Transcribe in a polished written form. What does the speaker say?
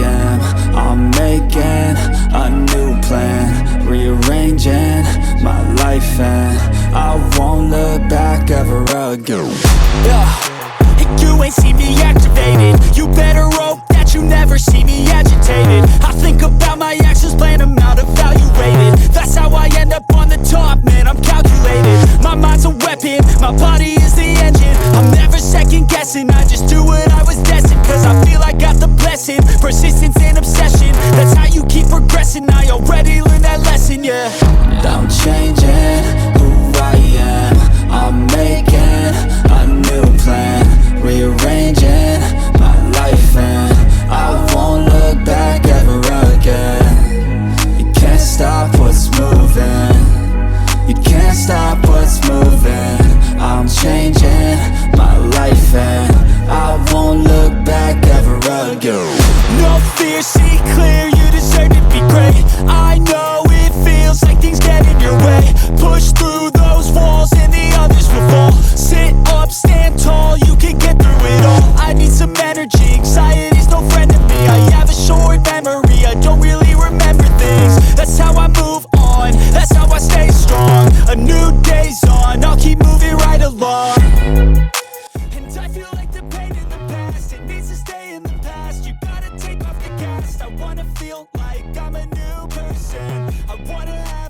am. I'm making a new plan, rearranging my life, and I won't look back ever again. You ain't see me activated. You better hope that you never see me agitated. I think about my actions, plan them out, evaluated. That's how I end up on the top, man, I'm calculated. My mind's a weapon, my body is the engine. I'm never second guessing, I just do what I was destined. Cause I feel I got the blessing, persistence and obsession. That's how you keep progressing, I already learned that lesson, yeah. I'm changing who I am. I'm making a new plan, rearranging my life, and I won't look back ever again. You can't stop what's moving. You can't stop what's moving. I'm changing my life, and I won't look back ever again. No fear, see clear, you deserve to be great. I know it feels like things get in your way. Push through those walls and the others will fall. Sit up, stand tall, you can get through it all. I need some energy, anxiety's no friend to me. I have a short memory, I don't really remember things. That's how I move on, that's how I stay strong. A new day's on, I'll keep moving right along. And I feel like the pain in the past, it needs to stay in the past. You gotta take off the gas, I wanna feel like I'm a new person. I wanna have